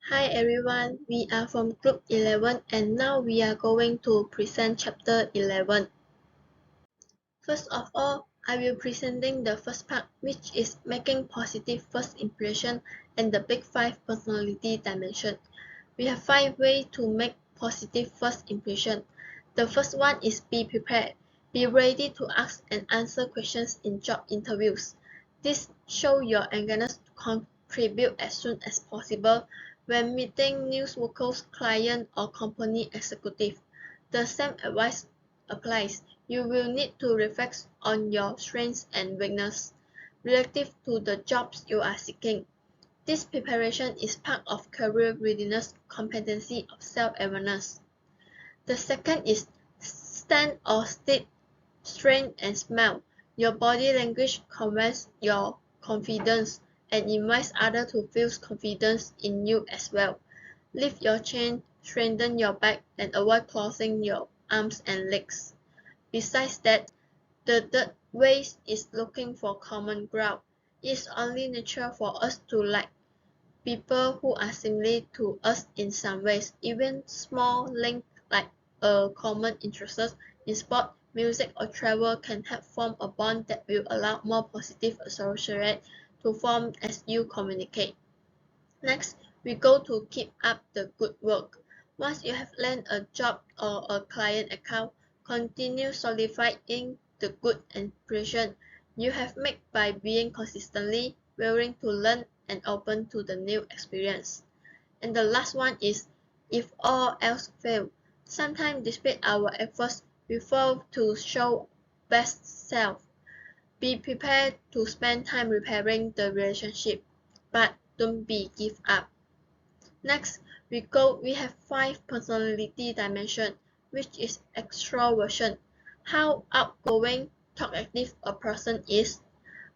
Hi everyone, we are from Group 11 and now we are going to present Chapter 11. First of all, I will presenting the first part, which is making positive first impression and the big 5 personality dimension. We have 5 ways to make positive first impression. The first one is be prepared. Be ready to ask and answer questions in job interviews. This shows your eagerness to contribute as soon as possible when meeting new workers, client, or company executive. The same advice applies. You will need to reflect on your strengths and weaknesses relative to the jobs you are seeking. This preparation is part of career readiness competency of self-awareness. The second is stand or sit, straight and smile. Your body language conveys your confidence and invites others to feel confidence in you as well. Lift your chin, straighten your back, and avoid crossing your arms and legs. Besides that, the third way is looking for common ground. It's only natural for us to like people who are similar to us in some ways. Even small links like a common interest in sport, music, or travel can help form a bond that will allow more positive associates to form as you communicate. Next, we go to keep up the good work. Once you have landed a job or a client account, continue solidifying the good impression you have made by being consistently willing to learn and open to the new experience. And the last one is if all else fails. Sometimes despite our efforts, we fail to show best self. Be prepared to spend time repairing the relationship, but don't give up. Next, we have 5 personality dimension, which is extroversion. How outgoing, talkative a person is.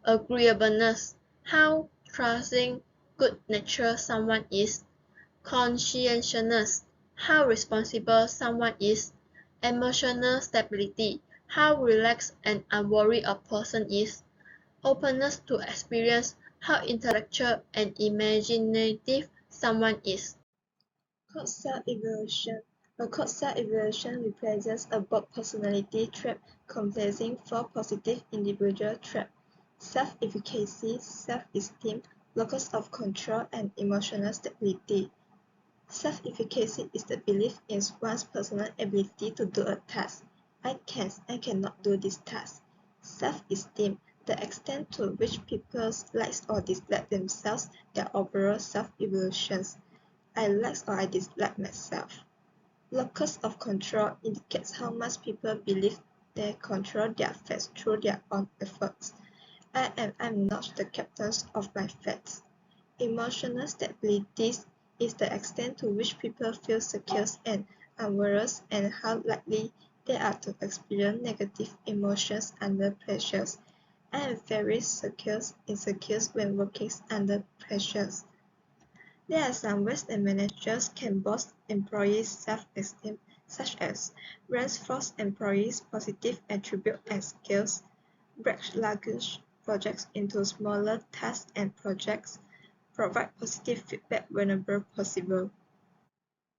Agreeableness. How trusting, good-natured someone is. Conscientiousness. How responsible someone is. Emotional stability. How relaxed and unworried a person is. Openness to experience. How intellectual and imaginative someone is. Called self-evaluation. A called self-evaluation represents a broad personality trait comprising 4 positive individual traits: self-efficacy, self-esteem, locus of control, and emotional stability. Self-efficacy is the belief in one's personal ability to do a task. I cannot do this task. Self-esteem, the extent to which people like or dislike themselves, their overall self-evaluations. I like or I dislike myself. Locus of control indicates how much people believe they control their fates through their own efforts. I'm not the captain of my fates. Emotional stability is the extent to which people feel secure and unworried and how likely they are to experience negative emotions under pressures. I am very insecure when working under pressures. There are some ways that managers can boost employees' self-esteem, such as reinforce employees' positive attributes and skills, break large projects into smaller tasks and projects, provide positive feedback whenever possible.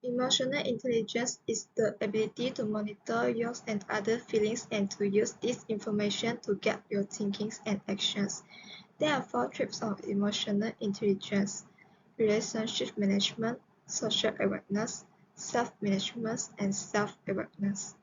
Emotional intelligence is the ability to monitor yours and other feelings and to use this information to guide your thinkings and actions. There are 4 traits of emotional intelligence: relationship management, social awareness, self-management, and self-awareness.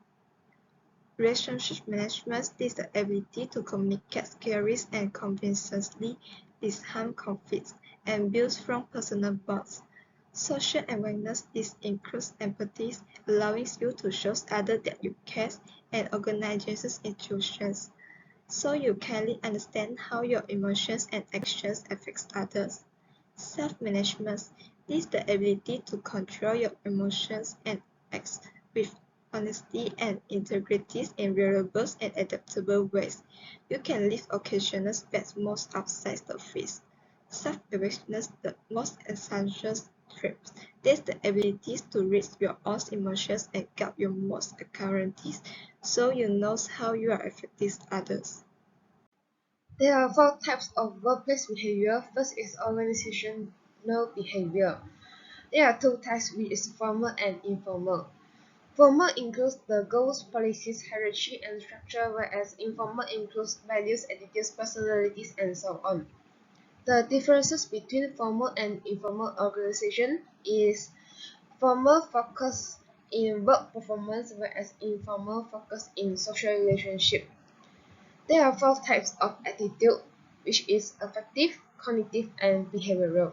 Relationship management is the ability to communicate clearly and convincingly, disarm conflicts, and build strong personal bonds. Social awareness includes empathy, allowing you to show others that you care and organizes institutions, so you clearly understand how your emotions and actions affect others. Self-management is the ability to control your emotions and act with honesty and integrity in reliable and adaptable ways. You can live occasional but most outside the face. Self-awareness, the most essential trait, is the ability to read your own emotions and guard your most accurately, so you know how you are affecting others. There are 4 types of workplace behavior. First is organizational behavior. There are two types, which is formal and informal. Formal includes the goals, policies, hierarchy, and structure, whereas informal includes values, attitudes, personalities, and so on. The differences between formal and informal organization is formal focus in work performance, whereas informal focus in social relationship. There are four types of attitude, which is affective, cognitive, and behavioral.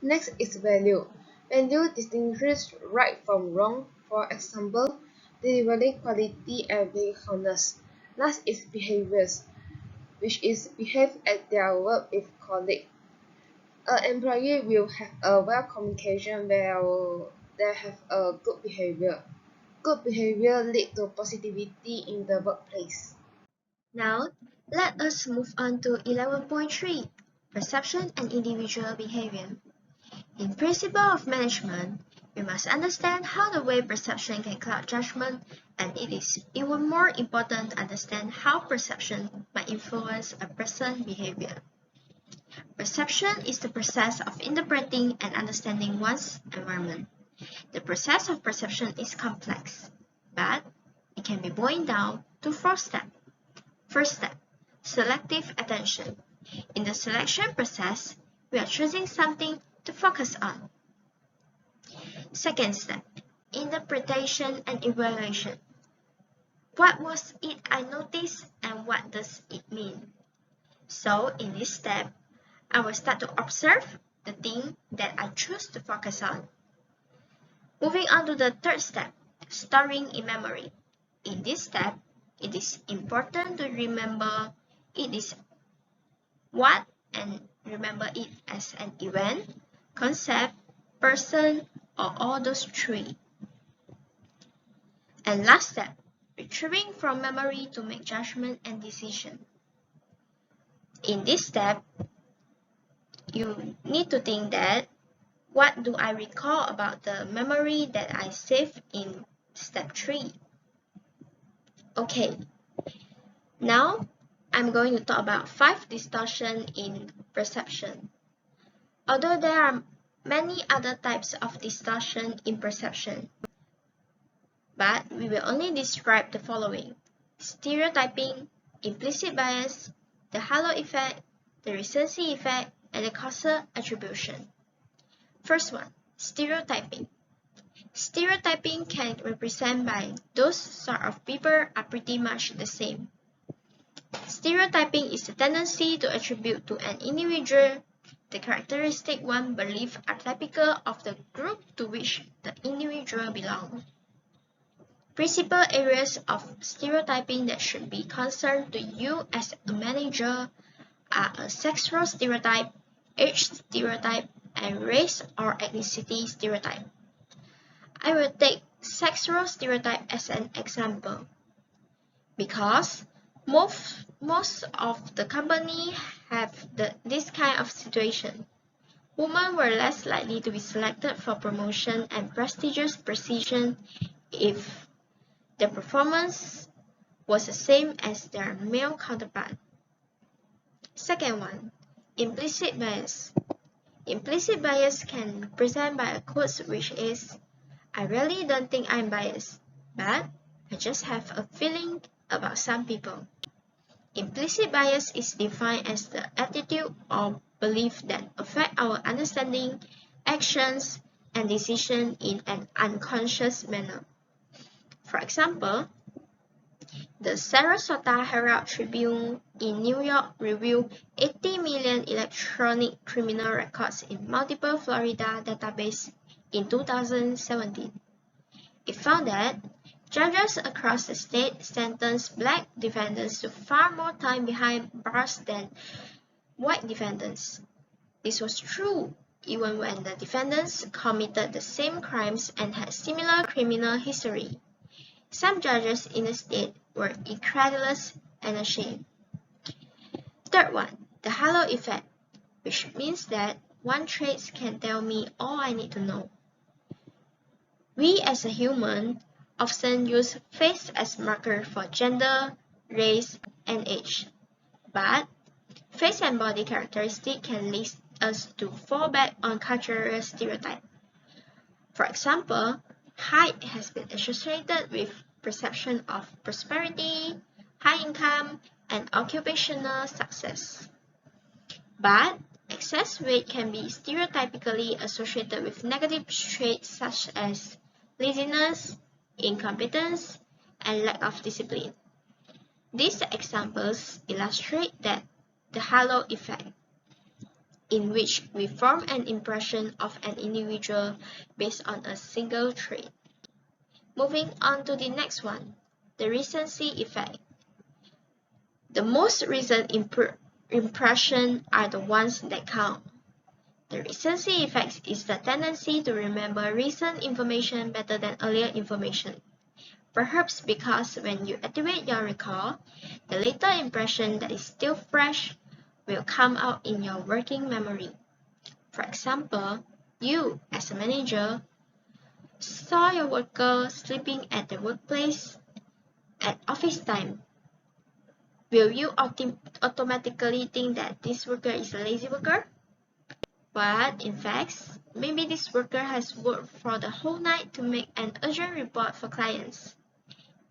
Next is value. Value distinguishes right from wrong, for example, delivering quality and being honest. Last is behaviors, which is behave at their work with colleagues. An employee will have a well communication where they have a good behavior. Good behavior lead to positivity in the workplace. Now, let us move on to 11.3, Perception and Individual Behavior. In Principle of Management, we must understand how the way perception can cloud judgment, and it is even more important to understand how perception might influence a person's behavior. Perception is the process of interpreting and understanding one's environment. The process of perception is complex, but it can be boiled down to 4 steps. First step, selective attention. In the selection process, we are choosing something to focus on. Second step, interpretation and evaluation. What was it I noticed and what does it mean? So in this step, I will start to observe the thing that I choose to focus on. Moving on to the third step, storing in memory. In this step, it is important to remember it is what and remember it as an event, concept, person, or all those three. And last step, retrieving from memory to make judgment and decision. In this step, you need to think that what do I recall about the memory that I saved in step 3? Okay, now I'm going to talk about 5 distortions in perception. Although there are many other types of distortion in perception, but we will only describe the following: stereotyping, implicit bias, the halo effect, the recency effect, and the causal attribution. First one, stereotyping. Stereotyping can represent by those sort of people are pretty much the same. Stereotyping is the tendency to attribute to an individual the characteristic one believes are typical of the group to which the individual belongs. Principal areas of stereotyping that should be concerned to you as a manager are a sexual stereotype, age stereotype, and race or ethnicity stereotype. I will take sexual stereotype as an example because most of the company have this kind of situation. Women were less likely to be selected for promotion and prestigious position if their performance was the same as their male counterpart. Second one, implicit bias. Implicit bias can present by a quote which is, I really don't think I'm biased, but I just have a feeling about some people. Implicit bias is defined as the attitude or belief that affect our understanding, actions, and decision in an unconscious manner. For example, the Sarasota Herald Tribune in New York reviewed 80 million electronic criminal records in multiple Florida databases in 2017. It found that judges across the state sentenced black defendants to far more time behind bars than white defendants. This was true even when the defendants committed the same crimes and had similar criminal history. Some judges in the state were incredulous and ashamed. Third one, the halo effect, which means that one trait can tell me all I need to know. We as a human often use face as marker for gender, race, and age. But face and body characteristics can lead us to fall back on cultural stereotypes. For example, height has been associated with perception of prosperity, high income, and occupational success. But excess weight can be stereotypically associated with negative traits such as laziness, incompetence, and lack of discipline. These examples illustrate that the halo effect, in which we form an impression of an individual based on a single trait. Moving on to the next one, the recency effect. The most recent impressions are the ones that count. The recency effect is the tendency to remember recent information better than earlier information. Perhaps because when you activate your recall, the later impression that is still fresh will come out in your working memory. For example, you, as a manager, saw your worker sleeping at the workplace at office time. Will you automatically think that this worker is a lazy worker? But in fact, maybe this worker has worked for the whole night to make an urgent report for clients.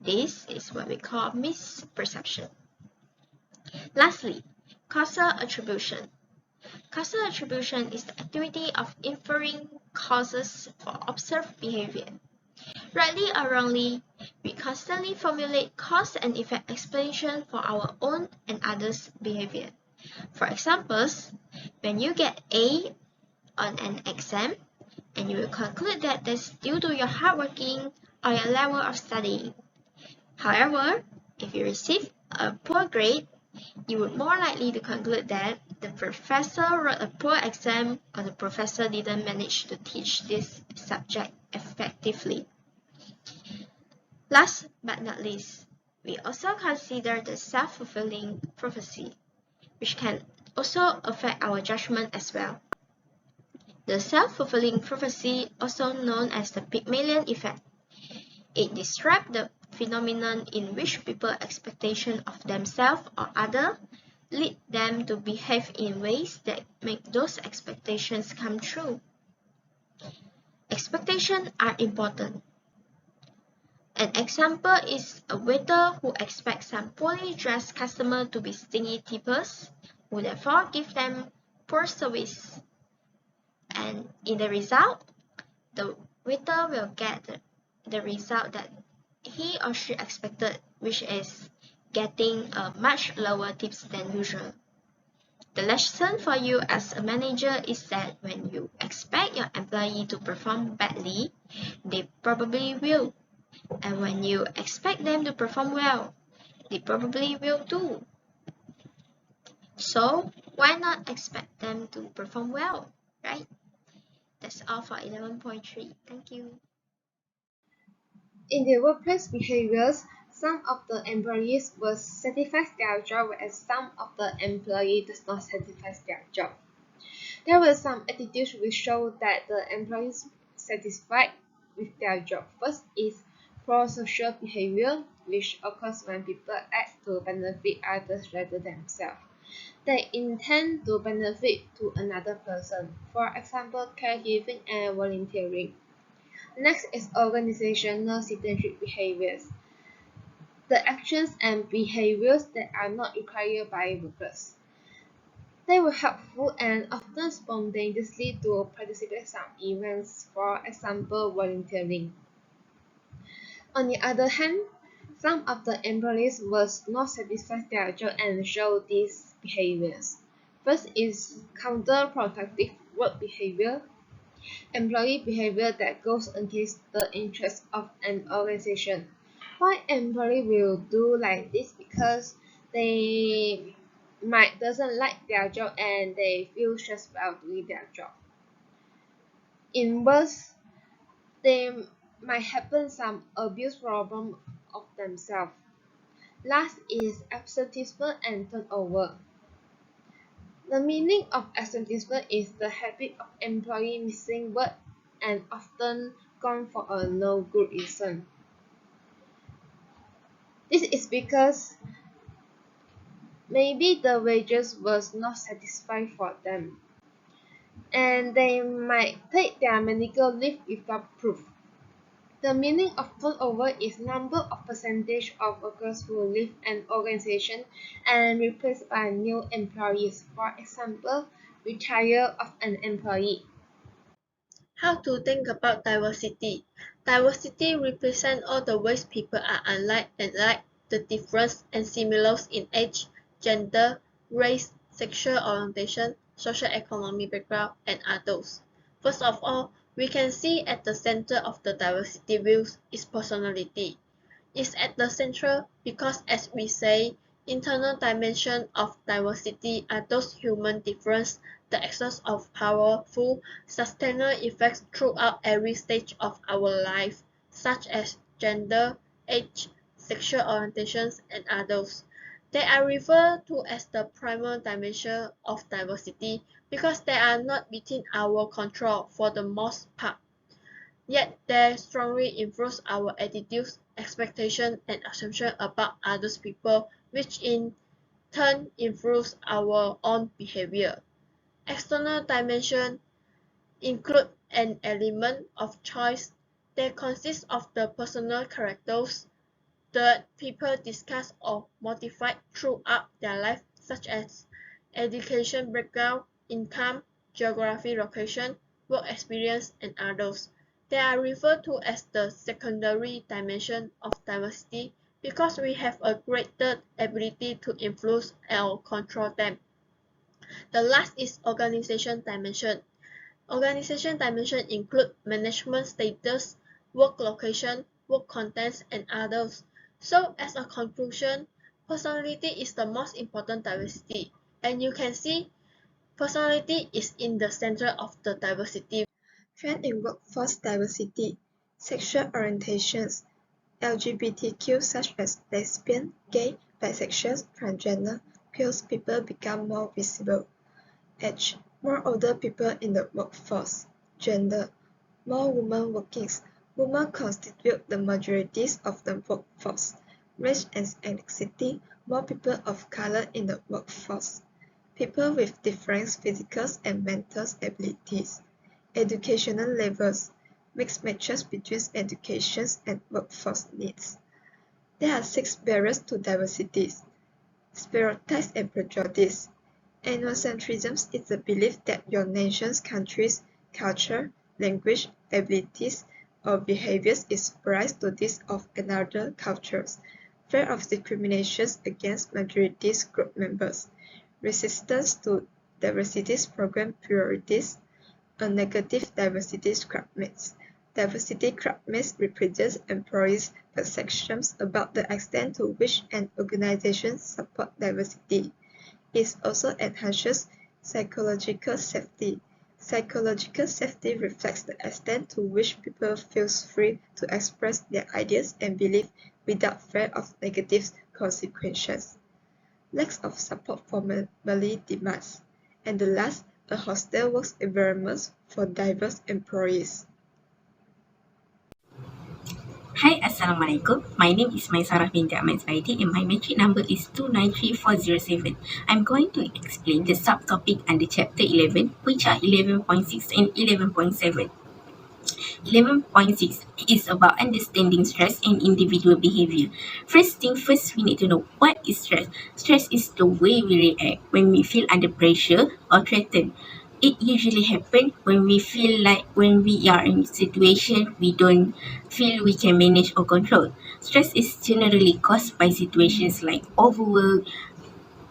This is what we call misperception. Lastly, causal attribution. Causal attribution is the activity of inferring causes for observed behavior. Rightly or wrongly, we constantly formulate cause and effect explanation for our own and others' behavior. For examples, when you get A on an exam, and you will conclude that that's due to your hard working or your level of studying. However, if you receive a poor grade, you would more likely to conclude that the professor wrote a poor exam or the professor didn't manage to teach this subject effectively. Last but not least, we also consider the self-fulfilling prophecy, which can also affect our judgment as well. The self-fulfilling prophecy, also known as the Pygmalion effect, it describes the phenomenon in which people's expectations of themselves or others lead them to behave in ways that make those expectations come true. Expectations are important. An example is a waiter who expects some poorly dressed customers to be stingy tippers, who therefore give them poor service. And in the result, the waiter will get the result that he or she expected, which is getting a much lower tips than usual. The lesson for you as a manager is that when you expect your employee to perform badly, they probably will. And when you expect them to perform well, they probably will too. So why not expect them to perform well, right? That's all for 11.3. Thank you. In the workplace behaviors, some of the employees will satisfy their job whereas some of the employees does not satisfy their job. There were some attitudes which show that the employees satisfied with their job. First is pro-social behavior, which occurs when people act to benefit others rather than themselves. They intend to benefit to another person, for example, caregiving and volunteering. Next is organizational citizenship behaviors, the actions and behaviors that are not required by workers. They were helpful and often spontaneously to participate in some events, for example, volunteering. On the other hand, some of the employees was not satisfied their job and show these behaviors. First is counterproductive work behavior, employee behavior that goes against the interests of an organization. Why employee will do like this? Because they might doesn't like their job and they feel stressed while doing their job. In worse, they might happen some abuse problem of themselves. Last is absenteeism and turnover. The meaning of absenteeism is the habit of employee missing work and often gone for a no good reason. This is because maybe the wages was not satisfied for them. and they might take their medical leave without proof. The meaning of turnover is number of percentage of workers who leave an organization and replaced by new employees. For example, retire of an employee. How to think about diversity? Diversity represents all the ways people are unlike and like, the difference and similars in age, gender, race, sexual orientation, social economic background, and others. First of all, we can see at the center of the diversity views is personality. It's at the central because, as we say, internal dimension of diversity are those human differences, the excess of powerful, sustainable effects throughout every stage of our life, such as gender, age, sexual orientations, and others. They are referred to as the primal dimension of diversity because they are not within our control for the most part. Yet they strongly influence our attitudes, expectations, and assumptions about other people, which in turn influence our own behavior. External dimensions include an element of choice. They consist of the personal characters that people discuss or modify throughout their life, such as education background, income, geography location, work experience, and others. They are referred to as the secondary dimension of diversity because we have a greater ability to influence or control them. The last is organization dimension. Organization dimension include management status, work location, work contents, and others. So as a conclusion, personality is the most important diversity, and you can see personality is in the center of the diversity. Trend in workforce diversity, sexual orientations, LGBTQ such as lesbian, gay, bisexual, transgender, queer people become more visible. Age, more older people in the workforce. Gender, more women working. Women constitute the majorities of the workforce. Race and ethnicity, more people of color in the workforce. People with different physical and mental abilities. Educational levels, mixed matches between education and workforce needs. There are 6 barriers to diversity. Stereotypes and prejudice. Ethnocentrism is the belief that your nation's country's culture, language, abilities, or behaviors is superior to those of another cultures. Fear of discrimination against minorities group members. Resistance to diversity program priorities. A negative diversity scrapmates. Diversity scrapmates represents employees' perceptions about the extent to which an organization supports diversity. It also enhances psychological safety. Psychological safety reflects the extent to which people feel free to express their ideas and beliefs without fear of negative consequences. Lack of support for family demands. And the last, a hostile work environment for diverse employees. Hi, Assalamualaikum. My name is Maisarah binti Ahmad Zaidi and my metric number is 293407. I'm going to explain the subtopic under chapter 11, which are 11.6 and 11.7. 11.6 is about understanding stress and individual behavior. First thing first, we need to know what is stress. Stress is the way we react when we feel under pressure or threatened. It usually happens when we feel like when we are in a situation we don't feel we can manage or control. Stress is generally caused by situations like overwork,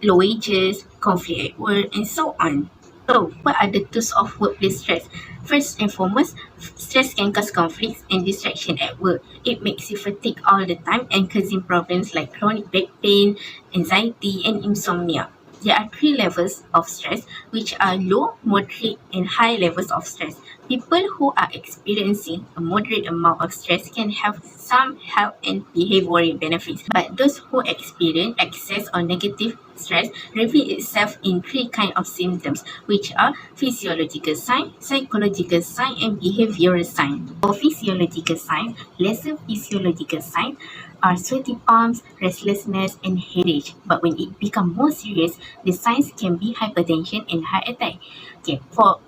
low wages, conflict at work, and so on. So, what are the tools of workplace stress? First and foremost, stress can cause conflicts and distraction at work. It makes you fatigue all the time and causing problems like chronic back pain, anxiety, and insomnia. There are 3 levels of stress, which are low, moderate, and high levels of stress. People who are experiencing a moderate amount of stress can have some health and behavioral benefits, but those who experience excess or negative stress reveal itself in 3 kinds of symptoms, which are physiological sign, psychological sign, and behavioral sign. For physiological signs, lesser physiological signs are sweaty palms, restlessness, and headache. But when it becomes more serious, the signs can be hypertension and heart attack. Okay, for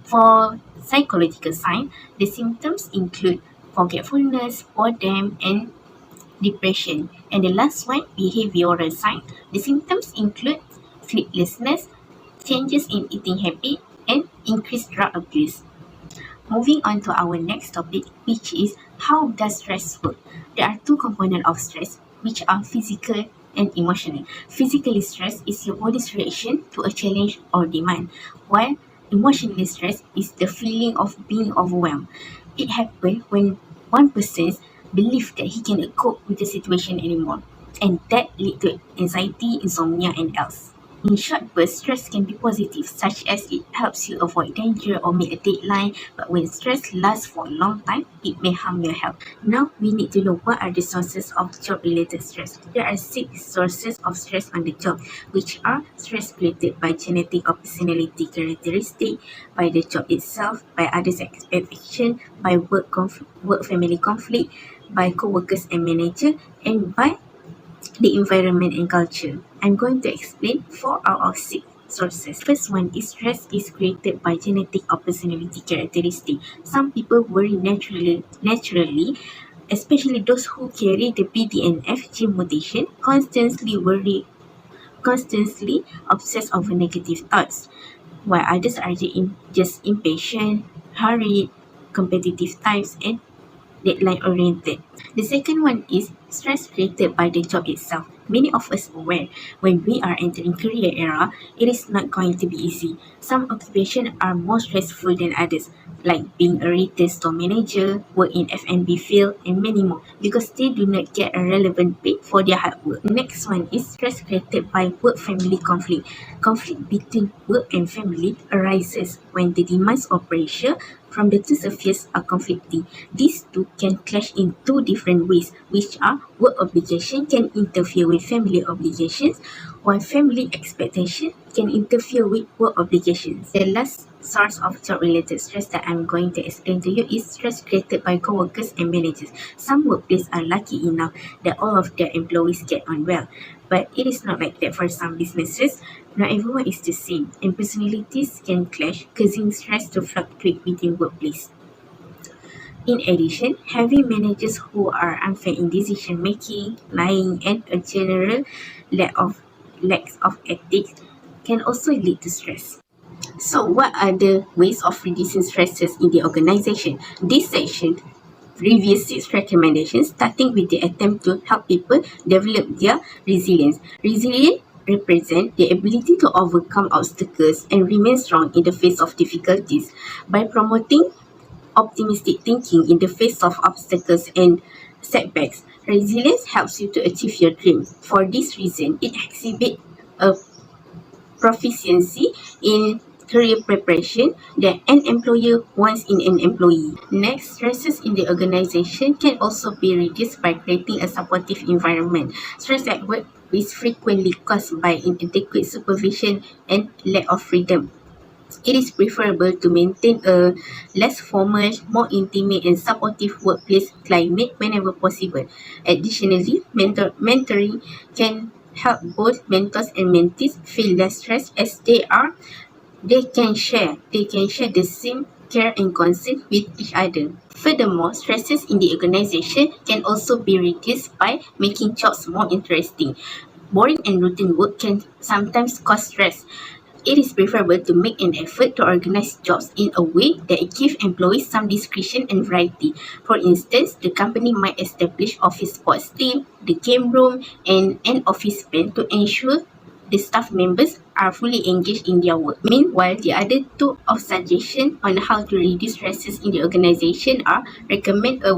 For psychological signs, the symptoms include forgetfulness, boredom, and depression. And the last one, behavioral sign. The symptoms include sleeplessness, changes in eating habit, and increased drug abuse. Moving on to our next topic, which is how does stress work? There are two components of stress, which are physical and emotional. Physically stress is your body's reaction to a challenge or demand, while emotionally stress is the feeling of being overwhelmed. It happens when one person believes that he cannot cope with the situation anymore, and that leads to anxiety, insomnia, and else. In short bursts, stress can be positive, such as it helps you avoid danger or meet a deadline, but when stress lasts for a long time, it may harm your health. Now, we need to know what are the sources of job-related stress. There are 6 sources of stress on the job, which are stress created by genetic or personality characteristic, by the job itself, by others' expectation, by work-family conflict, by co-workers and manager, and by the environment and culture. I'm going to explain 4 out of 6 sources. First one is stress is created by genetic or personality characteristic. Some people worry naturally, especially those who carry the BDNF gene mutation, constantly obsess over negative thoughts, while others are just impatient, hurried, competitive types, and deadline oriented. The second one is stress created by the job itself. Many of us are aware when we are entering career era, it is not going to be easy. Some occupations are more stressful than others, like being a retail store manager, work in F&B field, and many more, because they do not get a relevant pay for their hard work. Next one is stress created by work-family conflict. Conflict between work and family arises when the demands of pressure from the two spheres are conflicting. These two can clash in two different ways, which are work obligation can interfere with family obligations, while family expectation can interfere with work obligations. The last source of job-related stress that I'm going to explain to you is stress created by co-workers and managers. Some workplaces are lucky enough that all of their employees get on well, but it is not like that for some businesses. Not everyone is the same, and personalities can clash, causing stress to fluctuate within workplace. In addition, having managers who are unfair in decision making, lying, and a general lack of ethics can also lead to stress. So, what are the ways of reducing stresses in the organization? This section reviews 6 recommendations, starting with the attempt to help people develop their resilience. Resilience represents the ability to overcome obstacles and remain strong in the face of difficulties. By promoting optimistic thinking in the face of obstacles and setbacks, resilience helps you to achieve your dream. For this reason, it exhibits a proficiency in career preparation that an employer wants in an employee. Next, stresses in the organization can also be reduced by creating a supportive environment. Stress at work is frequently caused by inadequate supervision and lack of freedom. It is preferable to maintain a less formal, more intimate and supportive workplace climate whenever possible. Additionally, mentoring can help both mentors and mentees feel less stressed as they can share the same care and concern with each other. Furthermore, stresses in the organization can also be reduced by making jobs more interesting. Boring and routine work can sometimes cause stress. It is preferable to make an effort to organize jobs in a way that gives employees some discretion and variety. For instance, the company might establish office sports team, the game room, and an office pen to ensure the staff members are fully engaged in their work. Meanwhile, the other 2 of suggestions on how to reduce stresses in the organization are recommend a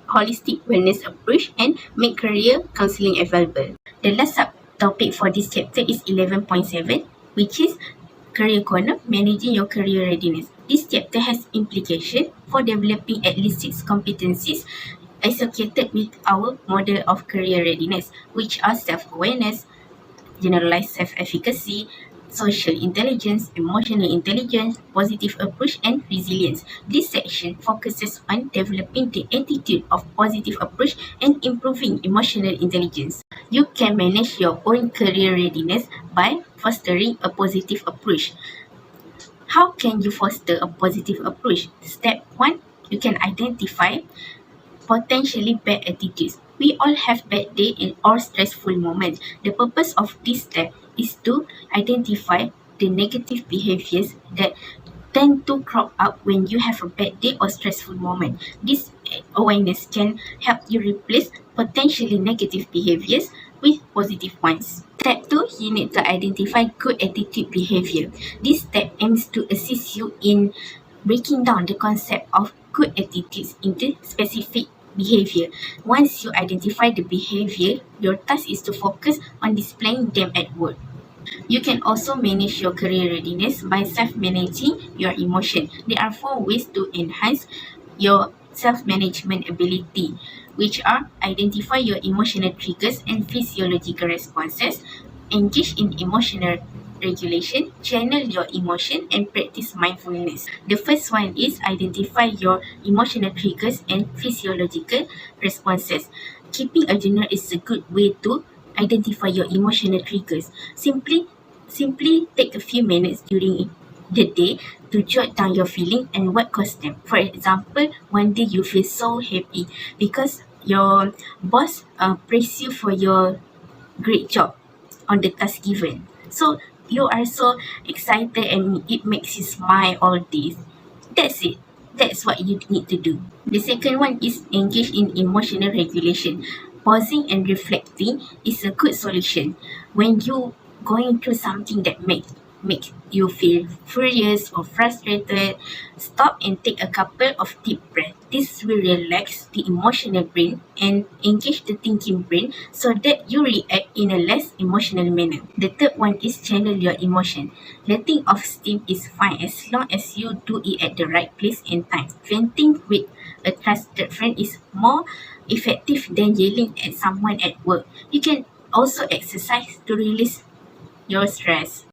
holistic wellness approach and make career counseling available. The last subtopic for this chapter is 11.7, which is Career Corner, Managing Your Career Readiness. This chapter has implication for developing at least 6 competencies associated with our model of career readiness, which are self-awareness, generalized self-efficacy, social intelligence, emotional intelligence, positive approach, and resilience. This section focuses on developing the attitude of positive approach and improving emotional intelligence. You can manage your own career readiness by fostering a positive approach. How can you foster a positive approach? Step 1, you can identify potentially bad attitudes. We all have bad days or stressful moments. The purpose of this step is to identify the negative behaviors that tend to crop up when you have a bad day or stressful moment. This awareness can help you replace potentially negative behaviors with positive ones. Step 2, you need to identify good attitude behavior. This step aims to assist you in breaking down the concept of good attitudes into specific behavior. Once you identify the behavior, your task is to focus on displaying them at work. You can also manage your career readiness by self-managing your emotion. There are 4 ways to enhance your self-management ability, which are identify your emotional triggers and physiological responses, engage in emotional regulation, channel your emotion, and practice mindfulness. The first one is identify your emotional triggers and physiological responses. Keeping a journal is a good way to identify your emotional triggers. Simply take a few minutes during the day to jot down your feeling and what caused them. For example, one day you feel so happy because your boss praised you for your great job on the task given. So you are so excited and it makes you smile all day. That's it. That's what you need to do. The second one is engage in emotional regulation. Pausing and reflecting is a good solution. When you going through something that makes you feel furious or frustrated, stop and take a couple of deep breaths. This will relax the emotional brain and engage the thinking brain so that you react in a less emotional manner. The third one is channel your emotion. Letting off steam is fine as long as you do it at the right place and time. Venting with a trusted friend is more effective than yelling at someone at work. You can also exercise to release your stress.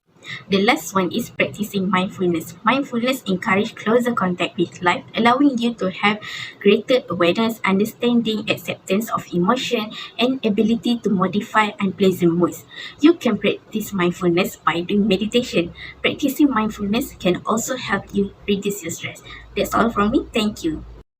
The last one is practicing mindfulness. Mindfulness encourages closer contact with life, allowing you to have greater awareness, understanding, acceptance of emotion, and ability to modify unpleasant moods. You can practice mindfulness by doing meditation. Practicing mindfulness can also help you reduce your stress. That's all from me. Thank you.